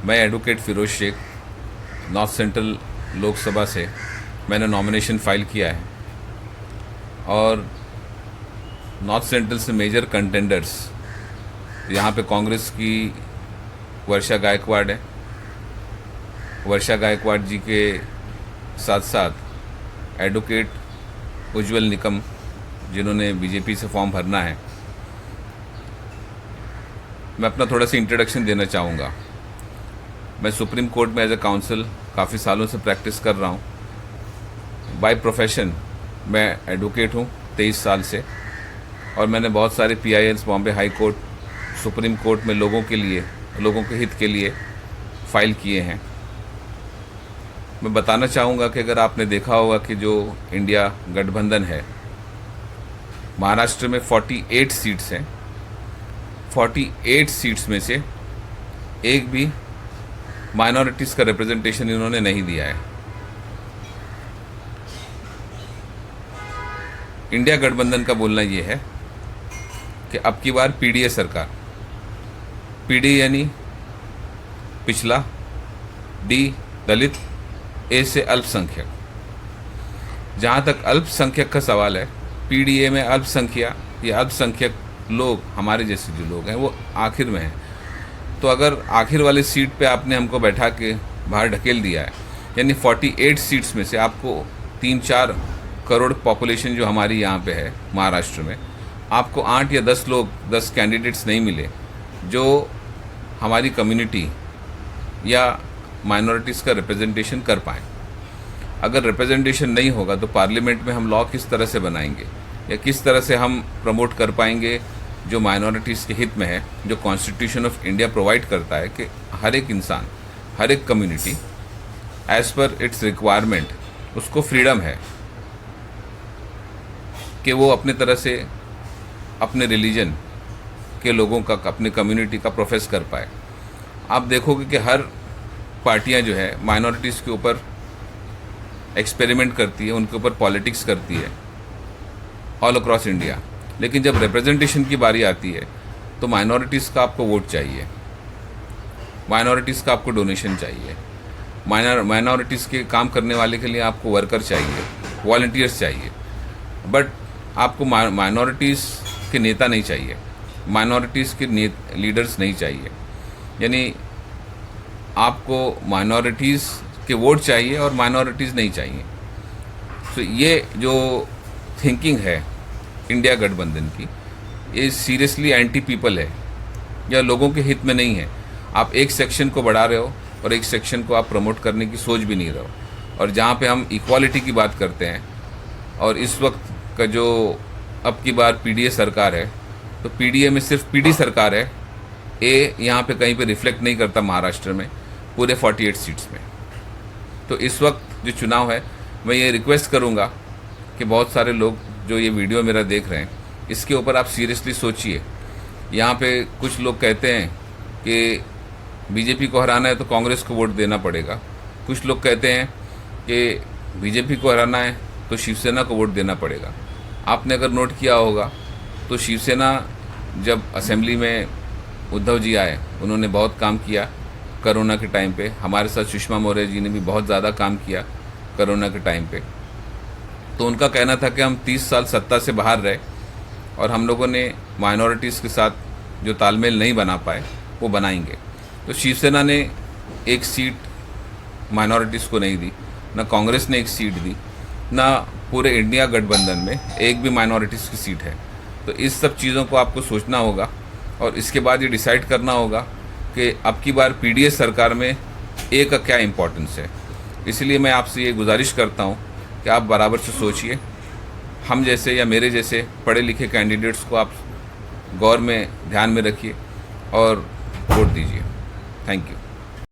मैं advocate Firoz Shaikh north central Lok Sabha से मैंने नॉमिनेशन फ़ाइल किया है और नॉर्थ सेंट्रल से मेजर कंटेंडर्स यहाँ पे कांग्रेस की वर्षा गायकवाड़ है। वर्षा गायकवाड़ जी के साथ साथ एडवोकेट उज्ज्वल निकम जिन्होंने बीजेपी से फॉर्म भरना है। मैं अपना थोड़ा सा इंट्रोडक्शन देना चाहूँगा। मैं सुप्रीम कोर्ट में एज ए काउंसिल काफ़ी सालों से प्रैक्टिस कर रहा हूँ। बाय प्रोफेशन मैं एडवोकेट हूँ 23 साल से और मैंने बहुत सारे PILs Bombay high court, supreme court में लोगों के हित के लिए फ़ाइल किए हैं। मैं बताना चाहूँगा कि अगर आपने देखा होगा कि जो इंडिया गठबंधन है, महाराष्ट्र में 48 सीट्स हैं। 48 सीट्स में से एक भी माइनॉरिटीज़ का रिप्रेजेंटेशन इन्होंने नहीं दिया है। इंडिया गठबंधन का बोलना ये है कि अब की बार PDA सरकार, PD यानी पिछला, D दलित, A से अल्पसंख्यक। जहाँ तक अल्पसंख्यक का सवाल है, PDA में अल्पसंख्यक लोग, हमारे जैसे जो लोग हैं, वो आखिर में हैं। तो अगर आखिर वाली सीट पे आपने हमको बैठा के बाहर ढकेल दिया है, यानी 48 सीट्स में से आपको 3-4 करोड़ पॉपुलेशन जो हमारी यहाँ पे है महाराष्ट्र में, आपको 8 या 10 कैंडिडेट्स नहीं मिले जो हमारी कम्युनिटी या माइनॉरिटीज़ का रिप्रेजेंटेशन कर पाएँ। अगर रिप्रेजेंटेशन नहीं होगा तो पार्लियामेंट में हम लॉ किस तरह से बनाएंगे या किस तरह से हम प्रमोट कर पाएंगे जो माइनॉरिटीज़ के हित में है, जो कॉन्स्टिट्यूशन ऑफ इंडिया प्रोवाइड करता है कि हर एक इंसान, हर एक community as per it's requirement, उसको फ्रीडम है कि वो अपने तरह से अपने रिलीजन के लोगों का, अपने कम्युनिटी का प्रोफेस कर पाए। आप देखोगे कि हर पार्टियां जो है माइनॉरिटीज़ के ऊपर एक्सपेरिमेंट करती है, उनके ऊपर पॉलिटिक्स करती है ऑल अक्रॉस इंडिया। लेकिन जब रिप्रेजेंटेशन की बारी आती है तो माइनॉरिटीज़ का आपको वोट चाहिए, माइनॉरिटीज़ का आपको डोनेशन चाहिए, माइनॉरिटीज़ के काम करने वाले के लिए आपको वर्कर चाहिए, वॉलंटियर्स चाहिए। बट आपको माइनॉरिटीज़ के नेता नहीं चाहिए, माइनॉरिटीज़ के लीडर्स नहीं चाहिए। यानी आपको माइनॉरिटीज़ के वोट चाहिए और माइनॉरिटीज़ नहीं चाहिए। तो ये जो थिंकिंग है इंडिया गठबंधन की, ये सीरियसली एंटी पीपल है या लोगों के हित में नहीं है। आप एक सेक्शन को बढ़ा रहे हो और एक सेक्शन को आप प्रमोट करने की सोच भी नहीं रहे हो। और जहाँ पे हम इक्वालिटी की बात करते हैं और इस वक्त का जो अब की बार PDA सरकार है, तो PDA में सिर्फ PD सरकार है, A यहाँ पे कहीं पे रिफ्लेक्ट नहीं करता महाराष्ट्र में पूरे 48 सीट्स में। तो इस वक्त जो चुनाव है, मैं ये रिक्वेस्ट करूँगा कि बहुत सारे लोग जो ये वीडियो मेरा देख रहे हैं, इसके ऊपर आप सीरियसली सोचिए। यहाँ पे कुछ लोग कहते हैं कि BJP को हराना है तो कांग्रेस को वोट देना पड़ेगा। कुछ लोग कहते हैं कि BJP को हराना है तो शिवसेना को वोट देना पड़ेगा। आपने अगर नोट किया होगा तो शिवसेना जब असेंबली में उद्धव जी आए, उन्होंने बहुत काम किया कोरोना के टाइम पे। हमारे साथ सुषमा मौर्य जी ने भी बहुत ज़्यादा काम किया कोरोना के टाइम पे। तो उनका कहना था कि हम 30 साल सत्ता से बाहर रहे और हम लोगों ने माइनॉरिटीज़ के साथ जो तालमेल नहीं बना पाए वो बनाएंगे। तो शिवसेना ने एक सीट माइनॉरिटीज़ को नहीं दी, ना कांग्रेस ने एक सीट दी, ना पूरे इंडिया गठबंधन में एक भी माइनॉरिटीज़ की सीट है। तो इस सब चीज़ों को आपको सोचना होगा और इसके बाद ये डिसाइड करना होगा कि अब की बार PDA सरकार में A का क्या इम्पोर्टेंस है। इसलिए मैं आपसे ये गुजारिश करता हूँ कि आप बराबर से सोचिए। हम जैसे या मेरे जैसे पढ़े लिखे कैंडिडेट्स को आप गौर में ध्यान में रखिए और वोट दीजिए। Thank you.